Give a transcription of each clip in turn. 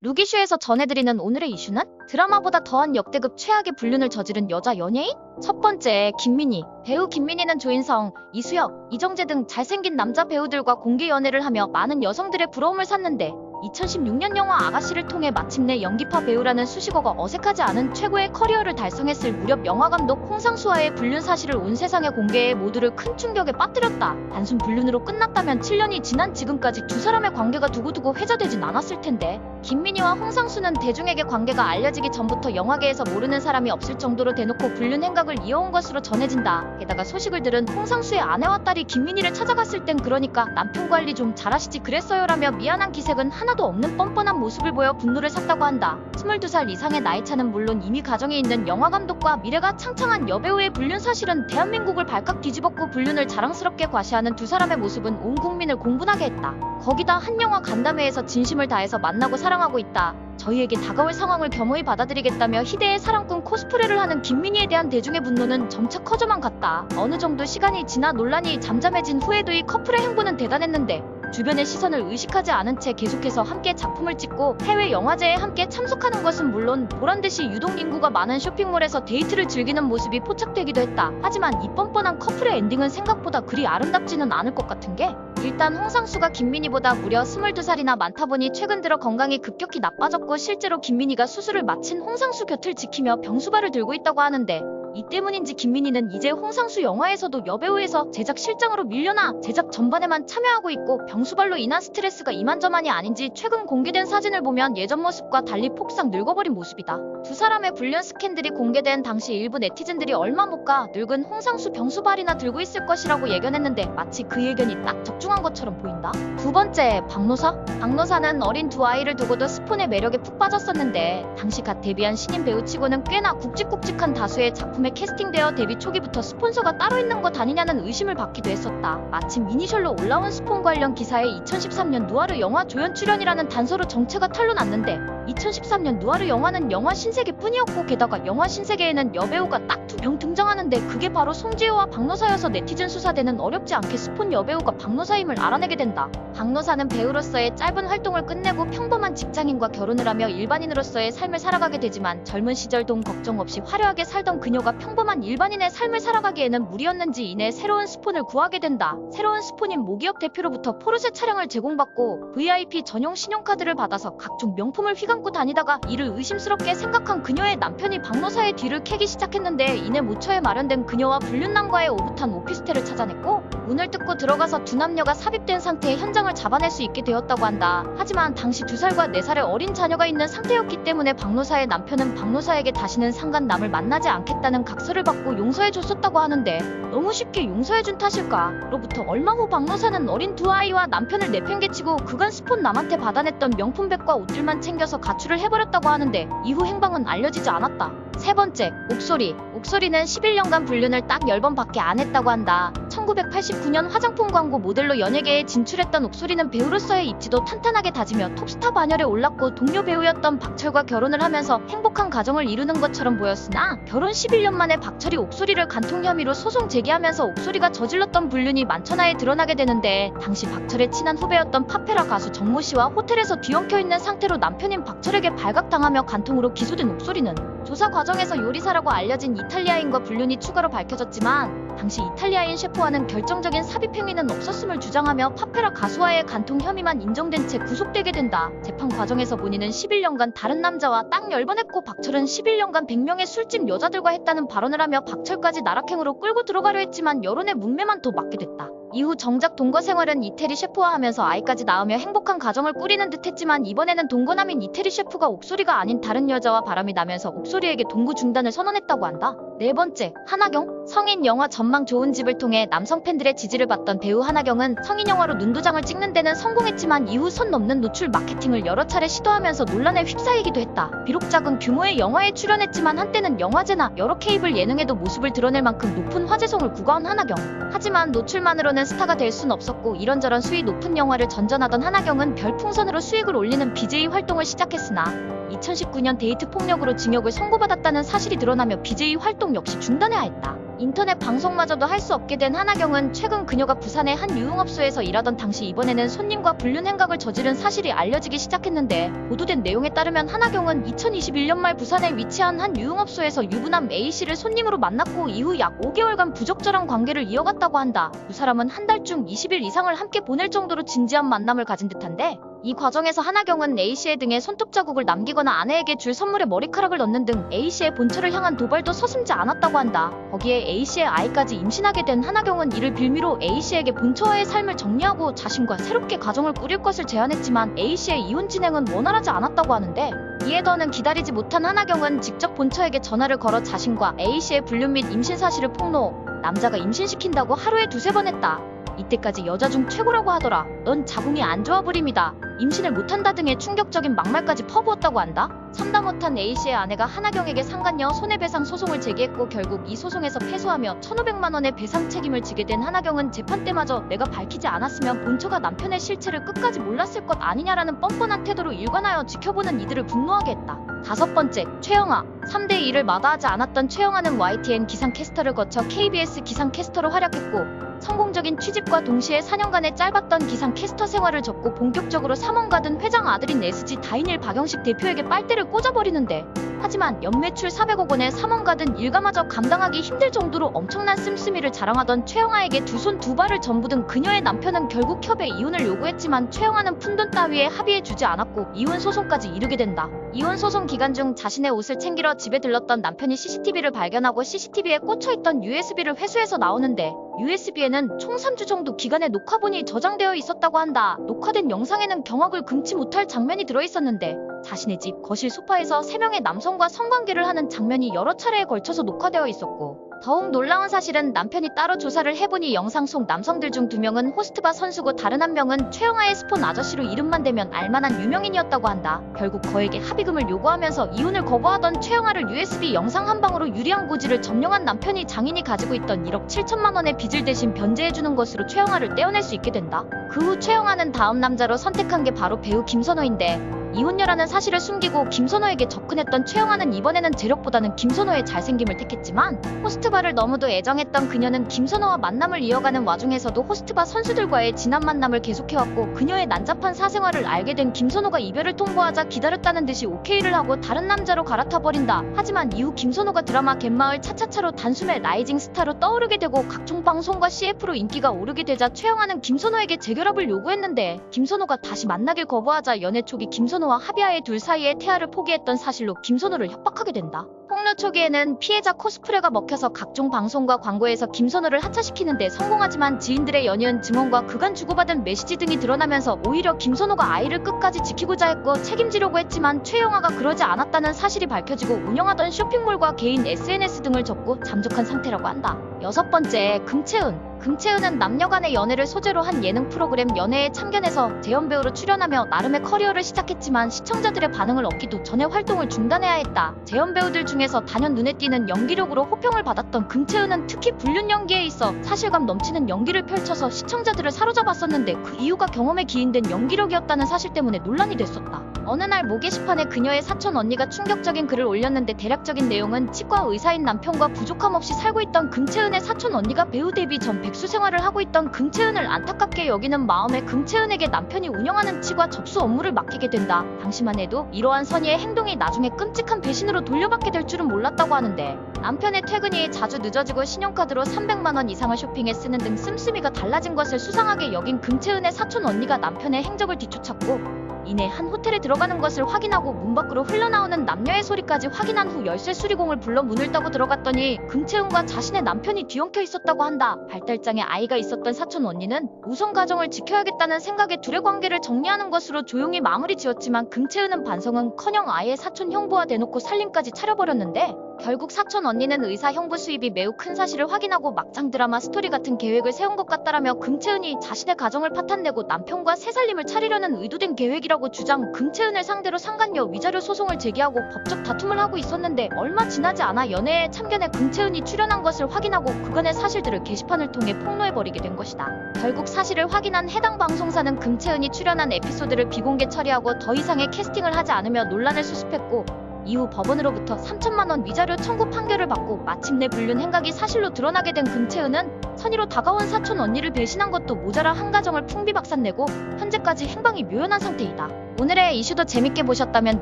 루기슈에서 전해드리는 오늘의 이슈는 드라마보다 더한 역대급 최악의 불륜을 저지른 여자 연예인? 첫 번째, 김민희. 배우 김민희는 조인성, 이수혁, 이정재 등 잘생긴 남자 배우들과 공개 연애를 하며 많은 여성들의 부러움을 샀는데 2016년 영화 아가씨를 통해 마침내 연기파 배우라는 수식어가 어색하지 않은 최고의 커리어를 달성했을 무렵 영화감독 홍상수와의 불륜 사실을 온 세상에 공개해 모두를 큰 충격에 빠뜨렸다. 단순 불륜으로 끝났다면 7년이 지난 지금까지 두 사람의 관계가 두고두고 회자되진 않았을 텐데 김민희와 홍상수는 대중에게 관계가 알려지기 전부터 영화계에서 모르는 사람이 없을 정도로 대놓고 불륜 행각을 이어온 것으로 전해진다. 게다가 소식을 들은 홍상수의 아내와 딸이 김민희를 찾아갔을 땐 그러니까 남편 관리 좀 잘하시지 그랬어요라며 미안한 기색은 하나도 없는 뻔뻔한 모습을 보여 분노를 샀다고 한다. 22살 이상의 나이차는 물론 이미 가정에 있는 영화감독과 미래가 창창한 여배우의 불륜 사실은 대한민국을 발칵 뒤집었고 불륜을 자랑스럽게 과시하는 두 사람의 모습은 온 국민을 공분하게 했다. 거기다 한 영화 간담회에서 진심을 다해서 만나고 사랑하고 있다. 저희에게 다가올 상황을 겸허히 받아들이겠다며 희대의 사랑꾼 코스프레를 하는 김민희에 대한 대중의 분노는 점차 커져만 갔다. 어느 정도 시간이 지나 논란이 잠잠해진 후에도 이 커플의 행보는 대단했는데 주변의 시선을 의식하지 않은 채 계속해서 함께 작품을 찍고 해외 영화제에 함께 참석하는 것은 물론 보란듯이 유독 인구가 많은 쇼핑몰에서 데이트를 즐기는 모습이 포착되기도 했다. 하지만 이 뻔뻔한 커플의 엔딩은 생각보다 그리 아름답지는 않을 것 같은 게 일단 홍상수가 김민희보다 무려 22살이나 많다 보니 최근 들어 건강이 급격히 나빠졌고 실제로 김민희가 수술을 마친 홍상수 곁을 지키며 병수발을 들고 있다고 하는데 이 때문인지 김민희는 이제 홍상수 영화에서도 여배우에서 제작 실장으로 밀려나 제작 전반에만 참여하고 있고 병수발로 인한 스트레스가 이만저만이 아닌지 최근 공개된 사진을 보면 예전 모습과 달리 폭삭 늙어버린 모습이다. 두 사람의 불륜 스캔들이 공개된 당시 일부 네티즌들이 얼마 못 가 늙은 홍상수 병수발이나 들고 있을 것이라고 예견했는데 마치 그 예견이 딱 적중한 것처럼 보인다. 두 번째, 박노사? 박노사는 어린 두 아이를 두고도 스폰의 매력에 푹 빠졌었는데 당시 갓 데뷔한 신인 배우치고는 꽤나 굵직굵직한 다수의 작품에 캐스팅되어 데뷔 초기부터 스폰서가 따로 있는 것 아니냐는 의심을 받기도 했었다. 마침 미니셜로 올라온 스폰 관련 기사에 2013년 누아르 영화 조연 출연이라는 단서로 정체가 탄로났는데 2013년 누아르 영화는 영화 신세계뿐이었고 게다가 영화 신세계에는 여배우가 딱 두 명 등장하는데 그게 바로 송지효와 박노사여서 네티즌 수사대는 어렵지 않게 스폰 여배우가 박노사임을 알아내게 된다. 박노사는 배우로서의 짧은 활동을 끝내고 평범한 직장인과 결혼을 하며 일반인으로서의 삶을 살아가게 되지만 젊은 시절 돈 걱정 없이 화려하게 살던 그녀가 평범한 일반인의 삶을 살아가기에는 무리였는지 이내 새로운 스폰을 구하게 된다. 새로운 스폰인 모기업 대표로부터 포르쉐 차량을 제공받고 VIP 전용 신용카드를 받아서 각종 명품을 휘감고 다니다가 이를 의심스럽게 생각한 그녀의 남편이 박노사의 뒤를 캐기 시작했는데 이내 모처에 마련된 그녀와 불륜남과의 오붓한 오피스텔을 찾아냈고 문을 뜯고 들어가서 두 남녀가 삽입된 상태의 현장을 잡아낼 수 있게 되었다고 한다. 하지만 당시 2살과 4살의 어린 자녀가 있는 상태였기 때문에 박노사의 남편은 박노사에게 다시는 상간남을 만나지 않겠다는 각서를 받고 용서해줬었다고 하는데 너무 쉽게 용서해준 탓일까? 로부터 얼마 후 박노사는 어린 두 아이와 남편을 내팽개치고 그간 스폰 남한테 받아냈던 명품백과 옷들만 챙겨서 가출을 해버렸다고 하는데 이후 행방은 알려지지 않았다. 세 번째, 옥소리. 옥소리는 11년간 불륜을 딱 10번 밖에 안 했다고 한다. 1989년 화장품 광고 모델로 연예계에 진출했던 옥소리는 배우로서의 입지도 탄탄하게 다지며 톱스타 반열에 올랐고 동료 배우였던 박철과 결혼을 하면서 행복한 가정을 이루는 것처럼 보였으나 결혼 11년 만에 박철이 옥소리를 간통 혐의로 소송 제기하면서 옥소리가 저질렀던 불륜이 만천하에 드러나게 되는데 당시 박철의 친한 후배였던 파페라 가수 정모 씨와 호텔에서 뒤엉켜 있는 상태로 남편인 박철에게 발각당하며 간통으로 기소된 옥소리는 조사 과정에서 요리사라고 알려진 이탈리아인과 불륜이 추가로 밝혀졌지만 당시 이탈리아인 셰프와는 결정적인 삽입 행위는 없었음을 주장하며 파페라 가수와의 간통 혐의만 인정된 채 구속되게 된다. 재판 과정에서 본인은 11년간 다른 남자와 딱 10번 했고 박철은 11년간 100명의 술집 여자들과 했다는 발언을 하며 박철까지 나락행으로 끌고 들어가려 했지만 여론의 문매만 더 맞게 됐다. 이후 정작 동거 생활은 이태리 셰프와 하면서 아이까지 낳으며 행복한 가정을 꾸리는 듯 했지만 이번에는 동거남인 이태리 셰프가 옥소리가 아닌 다른 여자와 바람이 나면서 옥소리에게 동거 중단을 선언했다고 한다. 네 번째, 하나경. 성인 영화 전망 좋은 집을 통해 남성 팬들의 지지를 받던 배우 하나경은 성인 영화로 눈도장을 찍는 데는 성공했지만 이후 선 넘는 노출 마케팅을 여러 차례 시도하면서 논란에 휩싸이기도 했다. 비록 작은 규모의 영화에 출연했지만 한때는 영화제나 여러 케이블 예능에도 모습을 드러낼 만큼 높은 화제성을 구가한 하나경. 하지만 노출만으로는 스타가 될 순 없었고 이런저런 수위 높은 영화를 전전하던 하나경은 별풍선으로 수익을 올리는 BJ 활동을 시작했으나 2019년 데이트 폭력으로 징역을 선고받았다는 사실이 드러나며 BJ 활동 역시 중단해야 했다. 인터넷 방송마저도 할 수 없게 된 하나경은 최근 그녀가 부산의 한 유흥업소에서 일하던 당시 이번에는 손님과 불륜 행각을 저지른 사실이 알려지기 시작했는데, 보도된 내용에 따르면 하나경은 2021년 말 부산에 위치한 한 유흥업소에서 유부남 A씨를 손님으로 만났고 이후 약 5개월간 부적절한 관계를 이어갔다고 한다. 두 사람은 한 달 중 20일 이상을 함께 보낼 정도로 진지한 만남을 가진 듯한데, 이 과정에서 하나경은 A씨의 등에 손톱 자국을 남기거나 아내에게 줄 선물에 머리카락을 넣는 등 A씨의 본처를 향한 도발도 서슴지 않았다고 한다. 거기에 A씨의 아이까지 임신하게 된 하나경은 이를 빌미로 A씨에게 본처와의 삶을 정리하고 자신과 새롭게 가정을 꾸릴 것을 제안했지만 A씨의 이혼 진행은 원활하지 않았다고 하는데, 이에 더는 기다리지 못한 하나경은 직접 본처에게 전화를 걸어 자신과 A씨의 불륜 및 임신 사실을 폭로, 남자가 임신시킨다고 하루에 두세 번 했다. 이때까지 여자 중 최고라고 하더라. 넌 자궁이 안 좋아 버림이다. 임신을 못한다 등의 충격적인 막말까지 퍼부었다고 한다. 참다 못한 A씨의 아내가 하나경에게 상간녀 손해배상 소송을 제기했고 결국 이 소송에서 패소하며 1,500만 원의 배상 책임을 지게 된 하나경은 재판 때마저 내가 밝히지 않았으면 본처가 남편의 실체를 끝까지 몰랐을 것 아니냐라는 뻔뻔한 태도로 일관하여 지켜보는 이들을 분노하게 했다. 다섯 번째, 최영아. 3대2를 마다하지 않았던 최영아는 YTN 기상캐스터를 거쳐 KBS 기상캐스터로 활약했고, 성공적인 취직과 동시에 4년간의 짧았던 기상캐스터 생활을 접고 본격적으로 삼원가든 회장 아들인 SG 다인일 박영식 대표에게 빨대를 꽂아버리는데, 하지만 연매출 400억 원의 삼원가든 일가마저 감당하기 힘들 정도로 엄청난 씀씀이를 자랑하던 최영아에게 두 손 두 발을 전부 든 그녀의 남편은 결국 협의 이혼을 요구했지만 최영아는 푼돈 따위에 합의해주지 않았고 이혼 소송까지 이르게 된다. 이혼 소송 기간 중 자신의 옷을 챙기러 집에 들렀던 남편이 CCTV를 발견하고 CCTV에 꽂혀있던 USB를 회수해서 나오는데, USB에는 총 3주 정도 기간의 녹화본이 저장되어 있었다고 한다. 녹화된 영상에는 경악을 금치 못할 장면이 들어있었는데, 자신의 집 거실 소파에서 3명의 남성과 성관계를 하는 장면이 여러 차례에 걸쳐서 녹화되어 있었고, 더욱 놀라운 사실은 남편이 따로 조사를 해보니 영상 속 남성들 중 2명은 호스트바 선수고 다른 한 명은 최영아의 스폰 아저씨로 이름만 대면 알만한 유명인이었다고 한다. 결국 거액의 합의금을 요구하면서 이혼을 거부하던 최영아를 USB 영상 한 방으로 유리한 고지를 점령한 남편이 장인이 가지고 있던 1억 7천만 원의 빚을 대신 변제해주는 것으로 최영아를 떼어낼 수 있게 된다. 그 후 최영아는 다음 남자로 선택한 게 바로 배우 김선호인데, 이혼녀라는 사실을 숨기고 김선호에게 접근했던 최영아는 이번에는 재력보다는 김선호의 잘생김을 택했지만, 호스트바를 너무도 애정했던 그녀는 김선호와 만남을 이어가는 와중에서도 호스트바 선수들과의 진한 만남을 계속해왔고, 그녀의 난잡한 사생활을 알게 된 김선호가 이별을 통보하자 기다렸다는 듯이 오케이를 하고 다른 남자로 갈아타버린다. 하지만 이후 김선호가 드라마 갯마을 차차차로 단숨에 라이징 스타로 떠오르게 되고 각종 방송과 CF로 인기가 오르게 되자 최영아는 김선호에게 재결합을 요구했는데, 김선호가 다시 만나길 거부하자 연애 초기 김선호와 합의하에 둘 사이의 태아를 포기했던 사실로 김선호를 협박하게 된다. 폭로 초기에는 피해자 코스프레가 먹혀서 각종 방송과 광고에서 김선호를 하차시키는데 성공하지만 지인들의 연이은 증언과 그간 주고받은 메시지 등이 드러나면서 오히려 김선호가 아이를 끝까지 지키고자 했고 책임지려고 했지만 최영아가 그러지 않았다는 사실이 밝혀지고 운영하던 쇼핑몰과 개인 SNS 등을 접고 잠적한 상태라고 한다. 여섯 번째, 금채은. 금채은은 남녀 간의 연애를 소재로 한 예능 프로그램 연애에 참견해서 재연 배우로 출연하며 나름의 커리어를 시작했지만 시청자들의 반응을 얻기도 전에 활동을 중단해야 했다. 재연 배우들 중에서 단연 눈에 띄는 연기력으로 호평을 받았던 금채은은 특히 불륜 연기에 있어 사실감 넘치는 연기를 펼쳐서 시청자들을 사로잡았었는데, 그 이유가 경험에 기인된 연기력이었다는 사실 때문에 논란이 됐었다. 어느 날 모 게시판에 그녀의 사촌 언니가 충격적인 글을 올렸는데, 대략적인 내용은 치과 의사인 남편과 부족함 없이 살고 있던 금채은의 사촌 언니가 배우 데뷔 전 백수 생활을 하고 있던 금채은을 안타깝게 여기는 마음에 금채은에게 남편이 운영하는 치과 접수 업무를 맡기게 된다. 당시만 해도 이러한 선의의 행동이 나중에 끔찍한 배신으로 돌려받게 될 줄은 몰랐다고 하는데, 남편의 퇴근이 자주 늦어지고 신용카드로 300만 원 이상을 쇼핑에 쓰는 등 씀씀이가 달라진 것을 수상하게 여긴 금채은의 사촌 언니가 남편의 행적을 뒤쫓았고, 이내 한 호텔에 들어가는 것을 확인하고 문 밖으로 흘러나오는 남녀의 소리까지 확인한 후 열쇠 수리공을 불러 문을 따고 들어갔더니 금채은과 자신의 남편이 뒤엉켜 있었다고 한다. 발달장애 아이가 있었던 사촌 언니는 우선 가정을 지켜야겠다는 생각에 둘의 관계를 정리하는 것으로 조용히 마무리 지었지만, 금채은은 반성은커녕 아예 사촌 형부와 대놓고 살림까지 차려버렸는데, 결국 사촌 언니는 의사 형부 수입이 매우 큰 사실을 확인하고 막장 드라마 스토리 같은 계획을 세운 것 같다라며 금채은이 자신의 가정을 파탄내고 남편과 새 살림을 차리려는 의도된 계획이라고 주장. 금채은을 상대로 상간녀 위자료 소송을 제기하고 법적 다툼을 하고 있었는데, 얼마 지나지 않아 연애에 참견해 금채은이 출연한 것을 확인하고 그간의 사실들을 게시판을 통해 폭로해버리게 된 것이다. 결국 사실을 확인한 해당 방송사는 금채은이 출연한 에피소드를 비공개 처리하고 더 이상의 캐스팅을 하지 않으며 논란을 수습했고, 이후 법원으로부터 3천만 원 위자료 청구 판결을 받고 마침내 불륜 행각이 사실로 드러나게 된 금채은은 선의로 다가온 사촌 언니를 배신한 것도 모자라 한 가정을 풍비박산내고 현재까지 행방이 묘연한 상태이다. 오늘의 이슈도 재밌게 보셨다면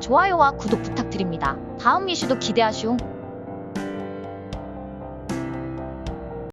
좋아요와 구독 부탁드립니다. 다음 이슈도 기대하시옹.